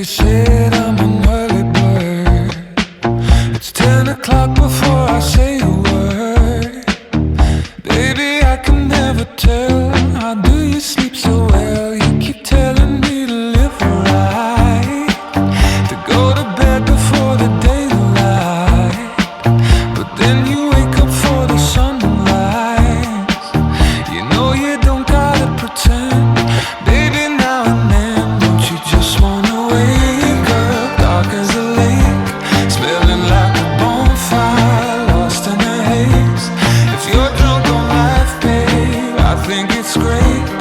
said I'm an early bird. It's 10 o'clock before I say a word. Baby, I can never tell. How do you sleep so well? You keep telling me to live right, to go to bed before the daylight, but then you wake up for the sunrise. You know you don't gotta pretend. Baby, now and then, don't you just wanna wake up dark as a lake, smelling like a bonfire, lost in a haze. If you're drunk on life, babe, I think it's great.